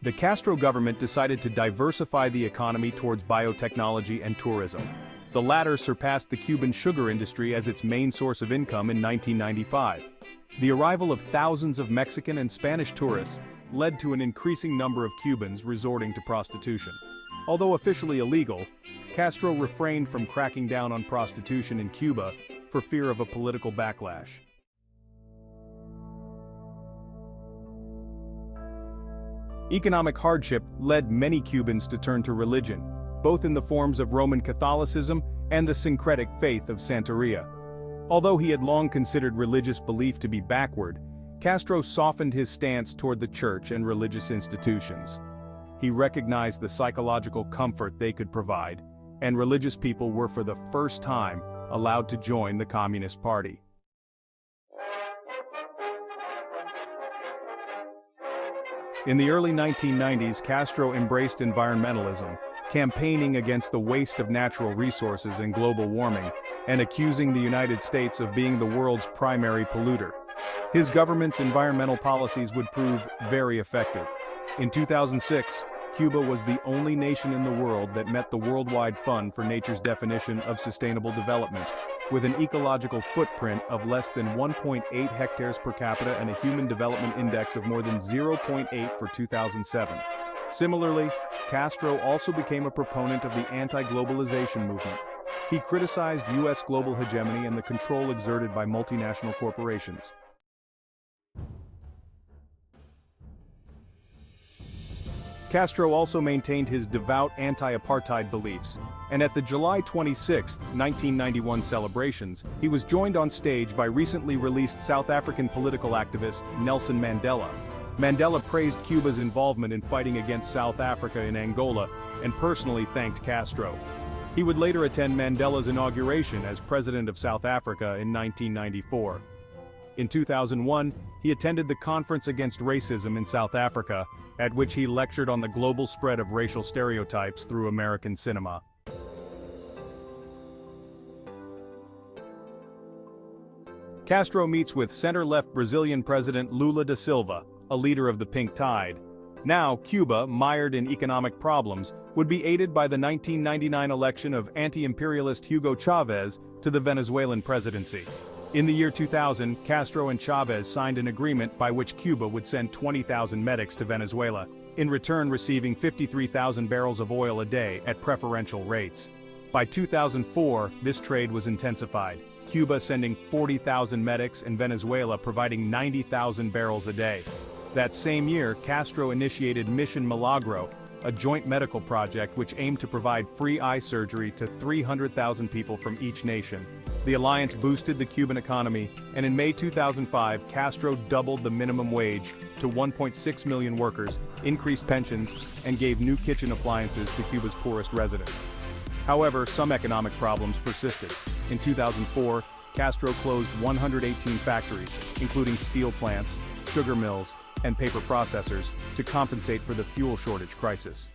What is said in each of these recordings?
The Castro government decided to diversify the economy towards biotechnology and tourism. The latter surpassed the Cuban sugar industry as its main source of income in 1995. The arrival of thousands of Mexican and Spanish tourists led to an increasing number of Cubans resorting to prostitution. Although officially illegal, Castro refrained from cracking down on prostitution in Cuba for fear of a political backlash. Economic hardship led many Cubans to turn to religion, both in the forms of Roman Catholicism and the syncretic faith of Santeria. Although he had long considered religious belief to be backward, Castro softened his stance toward the church and religious institutions. He recognized the psychological comfort they could provide, and religious people were for the first time allowed to join the Communist Party. In the early 1990s, Castro embraced environmentalism, campaigning against the waste of natural resources and global warming, and accusing the United States of being the world's primary polluter. His government's environmental policies would prove very effective. In 2006, Cuba was the only nation in the world that met the Worldwide Fund for Nature's definition of sustainable development, with an ecological footprint of less than 1.8 hectares per capita and a human development index of more than 0.8 for 2007. Similarly, Castro also became a proponent of the anti-globalization movement. He criticized U.S. global hegemony and the control exerted by multinational corporations. Castro also maintained his devout anti-apartheid beliefs, and at the July 26, 1991 celebrations, he was joined on stage by recently released South African political activist Nelson Mandela. Mandela praised Cuba's involvement in fighting against South Africa in Angola, and personally thanked Castro. He would later attend Mandela's inauguration as President of South Africa in 1994. In 2001, he attended the Conference Against Racism in South Africa, at which he lectured on the global spread of racial stereotypes through American cinema. Castro meets with center-left Brazilian President Lula da Silva, a leader of the Pink Tide. Now, Cuba, mired in economic problems, would be aided by the 1999 election of anti-imperialist Hugo Chavez to the Venezuelan presidency. In the year 2000, Castro and Chavez signed an agreement by which Cuba would send 20,000 medics to Venezuela, in return receiving 53,000 barrels of oil a day at preferential rates. By 2004, this trade was intensified, Cuba sending 40,000 medics and Venezuela providing 90,000 barrels a day. That same year, Castro initiated Mission Milagro, a joint medical project which aimed to provide free eye surgery to 300,000 people from each nation. The alliance boosted the Cuban economy, and in May 2005, Castro doubled the minimum wage to 1.6 million workers, increased pensions, and gave new kitchen appliances to Cuba's poorest residents. However, some economic problems persisted. In 2004, Castro closed 118 factories, including steel plants, sugar mills, and paper processors, to compensate for the fuel shortage crisis.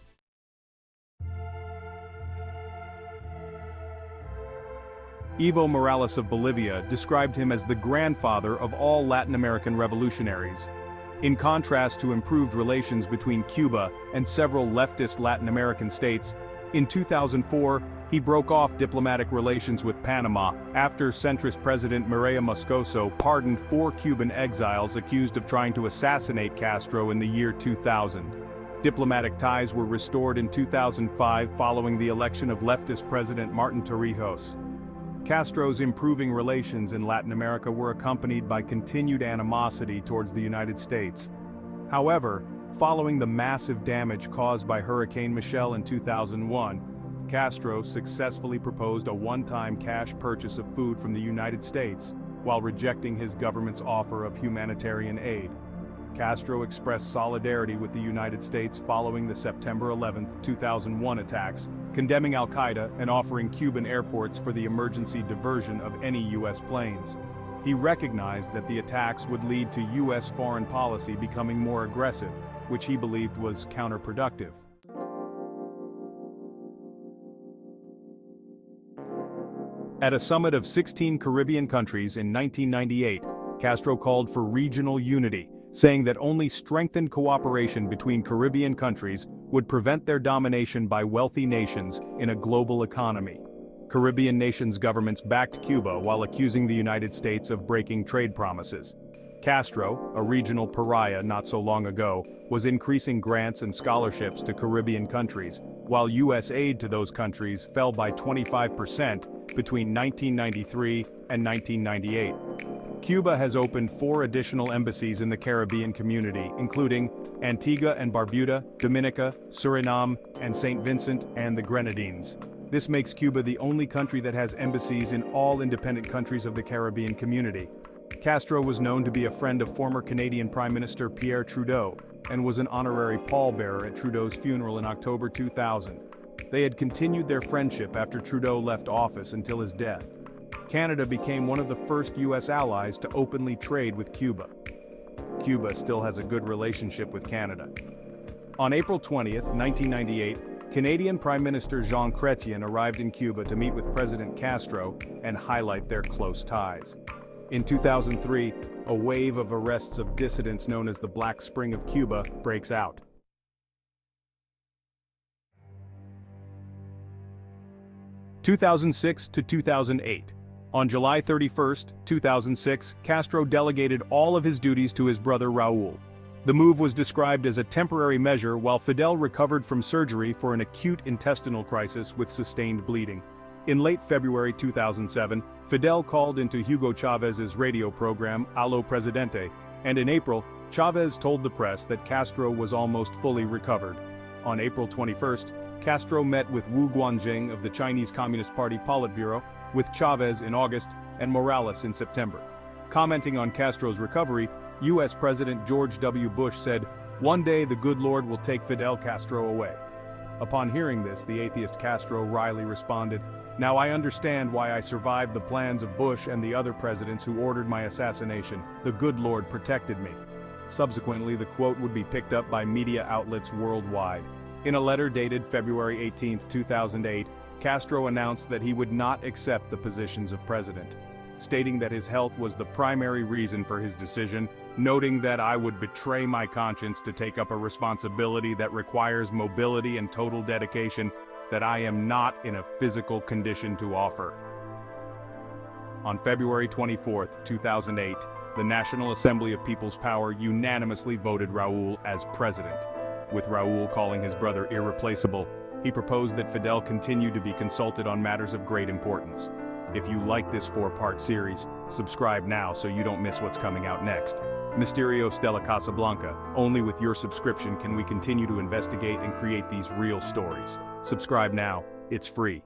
Evo Morales of Bolivia described him as the grandfather of all Latin American revolutionaries. In contrast to improved relations between Cuba and several leftist Latin American states, in 2004, he broke off diplomatic relations with Panama after centrist President Mireya Moscoso pardoned 4 Cuban exiles accused of trying to assassinate Castro in the year 2000. Diplomatic ties were restored in 2005 following the election of leftist President Martin Torrijos. Castro's improving relations in Latin America were accompanied by continued animosity towards the United States. However, following the massive damage caused by Hurricane Michelle in 2001, Castro successfully proposed a one-time cash purchase of food from the United States, while rejecting his government's offer of humanitarian aid. Castro expressed solidarity with the United States following the September 11, 2001 attacks, condemning Al-Qaeda and offering Cuban airports for the emergency diversion of any U.S. planes. He recognized that the attacks would lead to U.S. foreign policy becoming more aggressive, which he believed was counterproductive. At a summit of 16 Caribbean countries in 1998, Castro called for regional unity, saying that only strengthened cooperation between Caribbean countries would prevent their domination by wealthy nations in a global economy. Caribbean nations' governments backed Cuba while accusing the United States of breaking trade promises. Castro, a regional pariah not so long ago, was increasing grants and scholarships to Caribbean countries, while U.S. aid to those countries fell by 25% between 1993 and 1998. Cuba has opened 4 additional embassies in the Caribbean community, including Antigua and Barbuda, Dominica, Suriname, and St. Vincent and the Grenadines. This makes Cuba the only country that has embassies in all independent countries of the Caribbean community. Castro was known to be a friend of former Canadian Prime Minister Pierre Trudeau, and was an honorary pallbearer at Trudeau's funeral in October 2000. They had continued their friendship after Trudeau left office until his death. Canada became one of the first U.S. allies to openly trade with Cuba. Cuba still has a good relationship with Canada. On April 20, 1998, Canadian Prime Minister Jean Chrétien arrived in Cuba to meet with President Castro and highlight their close ties. In 2003, a wave of arrests of dissidents known as the Black Spring of Cuba breaks out. (2006 to 2008). On July 31, 2006, Castro delegated all of his duties to his brother Raúl. The move was described as a temporary measure while Fidel recovered from surgery for an acute intestinal crisis with sustained bleeding. In late February 2007, Fidel called into Hugo Chávez's radio program Allo Presidente, and in April, Chávez told the press that Castro was almost fully recovered. On April 21, Castro met with Wu Guanjing of the Chinese Communist Party Politburo, with Chávez in August and Morales in September. Commenting on Castro's recovery, U.S. President George W. Bush said, "One day the good Lord will take Fidel Castro away." Upon hearing this, the atheist Castro wryly responded, "Now I understand why I survived the plans of Bush and the other presidents who ordered my assassination. The good Lord protected me." Subsequently, the quote would be picked up by media outlets worldwide. In a letter dated February 18, 2008, Castro announced that he would not accept the positions of president, stating that his health was the primary reason for his decision, noting that "I would betray my conscience to take up a responsibility that requires mobility and total dedication that I am not in a physical condition to offer." On February 24, 2008, the National Assembly of People's Power unanimously voted Raúl as president. With Raúl calling his brother irreplaceable, he proposed that Fidel continue to be consulted on matters of great importance. If you like this 4-part series, subscribe now so you don't miss what's coming out next. Misterios de la Casa Blanca. Only with your subscription can we continue to investigate and create these real stories. Subscribe now, it's free.